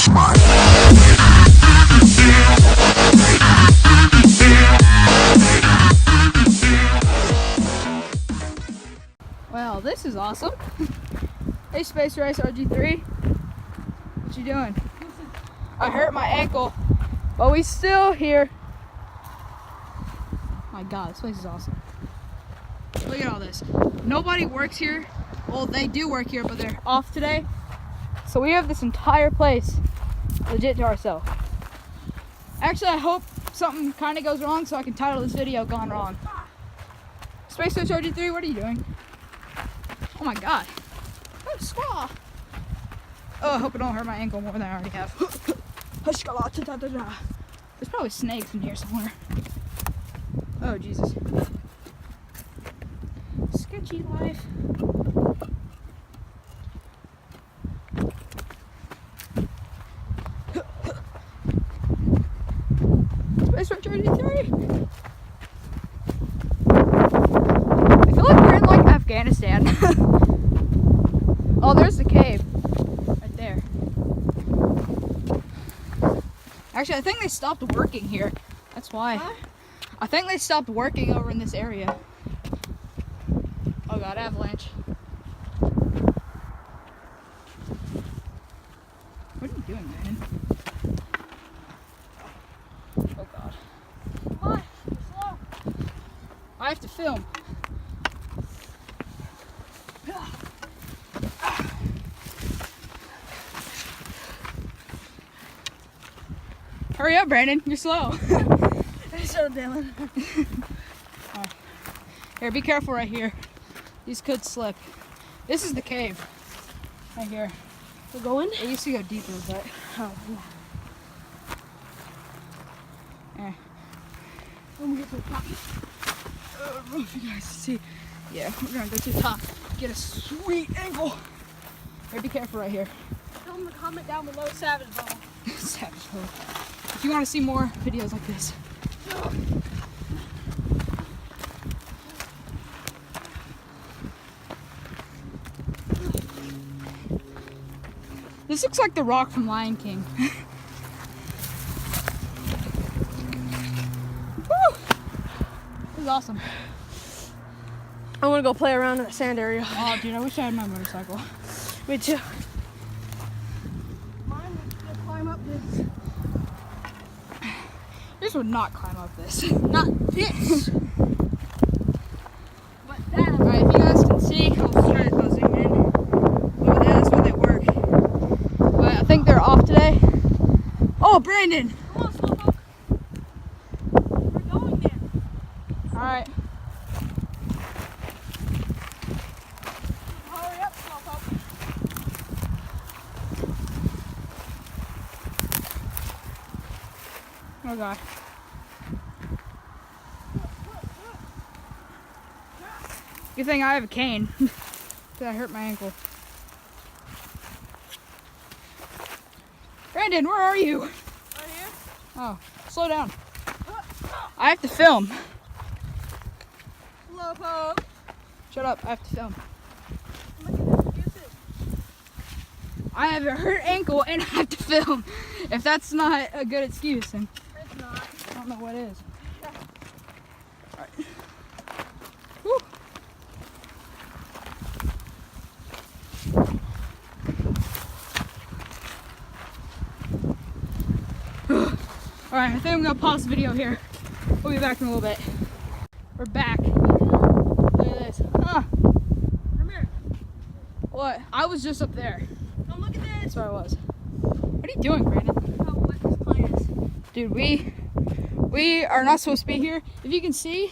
mine. Well, this is awesome. Hey, Space Race RG3. What you doing? I hurt my ankle, but we still here. My God, this place is awesome. Look at all this. Nobody works here. Well, they do work here, but they're off today. So we have this entire place legit to ourselves. Actually, I hope something kind of goes wrong so I can title this video Gone Wrong. Space Race RG3, what are you doing? Oh my God. Oh, squaw. Oh, I hope it don't hurt my ankle more than I already have. There's probably snakes in here somewhere. Oh, Jesus. Sketchy life. Space Race RG3. I feel like we're in like Afghanistan. Oh, there's the cave. Right there. Actually, I think they stopped working here. That's why. Huh? I think they stopped working over in this area. Oh God, avalanche. What are you doing, man? Oh God. Come on, slow. I have to film. Hurry up, Brandon. You're slow. I'm so Dylan. Right. Here, be careful right here. These could slip. This is the cave. Right here. We're going? It used to go deeper, but... Oh, yeah. Eh. When we get to the top. I don't know if you guys can see. Yeah, we're gonna go to the top. Get a sweet angle. Here, be careful right here. Tell them to comment down below Savage Ball. Savage Ball. If you want to see more videos like this. This looks like the rock from Lion King. Woo! This is awesome. I want to go play around in the sand area. Oh, dude, I wish I had my motorcycle. Me too. Mine would still climb up this. Yours would not climb up this. Not this. But that. Alright, if you guys can see, I'll try to zoom in. Over there, that's where they work. But I think they're off today. Oh, Brandon! Come on, Slowpoke. We're going there. Alright. Hurry up, Slowpoke. Oh God. Good thing I have a cane. Because I hurt my ankle. Brandon, where are you? Right here. Oh, slow down. I have to film. Slowpoke. Shut up, I have to film. Look at this. Use it. I have a hurt ankle and I have to film. If that's not a good excuse, then It's not. I don't know what is. Alright. Woo. Alright, I think I'm gonna pause the video here. We'll be back in a little bit. We're back. Look at this. Huh. Come here. What? I was just up there. Come look at this. That's where I was. What are you doing, Brandon? How wet this plant is. Dude, we are not supposed to be here. If you can see,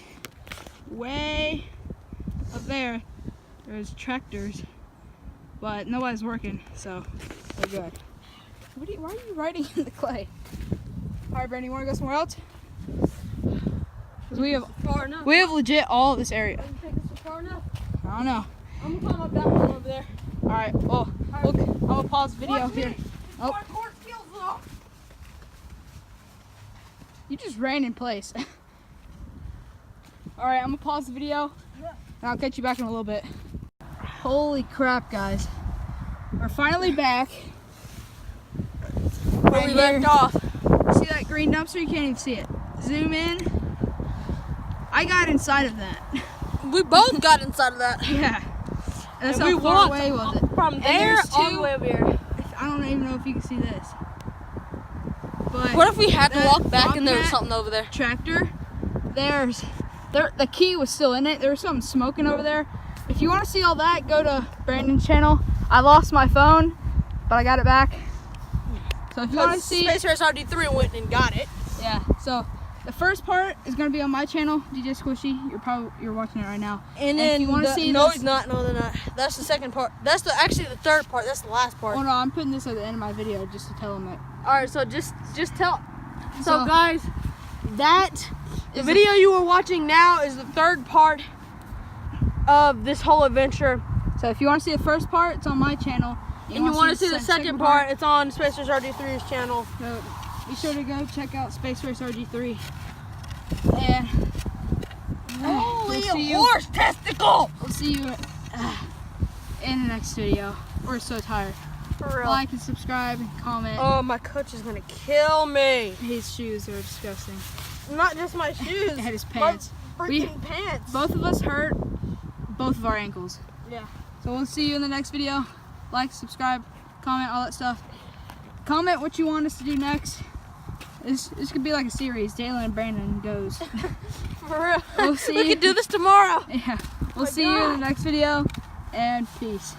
way up there, there's tractors, but nobody's working, so we're good. Why are you riding in the clay? All right, Brandon, you want to go somewhere else? Because we have legit all of this area. Doesn't take us so far enough. I don't know. I'm gonna climb up that one over there. All right, well, look, I'm gonna pause the video Watch me. here. Oh, Hardcore skills though. you just ran in place. All right, I'm gonna pause the video, and I'll catch you back in a little bit. Holy crap, guys. We're finally back. where we left off. See that green dumpster? You can't even see it. Zoom in. I got inside of that. We both got inside of that. Yeah. And that's And how we far walked away was it? from And there there's all two- the way over here. I don't even know if you can see this. But What if we had to that walk back and there was Bobcat something over there? Tractor, the key was still in it. There was something smoking over there. If you want to see all that, go to Brandon's channel. I lost my phone, but I got it back. So if you want to see, Space Race RD3 went and got it. yeah. So the first part is gonna be on my channel, DJ Squishy. You're watching it right now. And if then you want to see no, this, he's not. No, they're not. That's the second part. That's actually the third part. That's the last part. oh no, I'm putting this at the end of my video just to tell them it. All right, so just tell. So So- guys, the video you were watching now is the third part of this whole adventure. So if you want to see the first part, it's on my channel. And you want to see the second part, it's on Space Race RD3's channel. So be sure to go check out Space Race RG3. And Holy we'll see you- horse testicle! We'll see you in the next video. We're so tired. For real. Like and subscribe and comment. Oh, my coach is gonna kill me. His shoes are disgusting. Not just my shoes. And his pants. My freaking pants. Both of us hurt both of our ankles. Yeah. So we'll see you in the next video. Like, subscribe, comment, all that stuff. Comment what you want us to do next. This could be like a series. Jalen and Brandon goes. For real. We'll see We you. can do this tomorrow. Yeah. We'll my see you in God. the next video. And peace.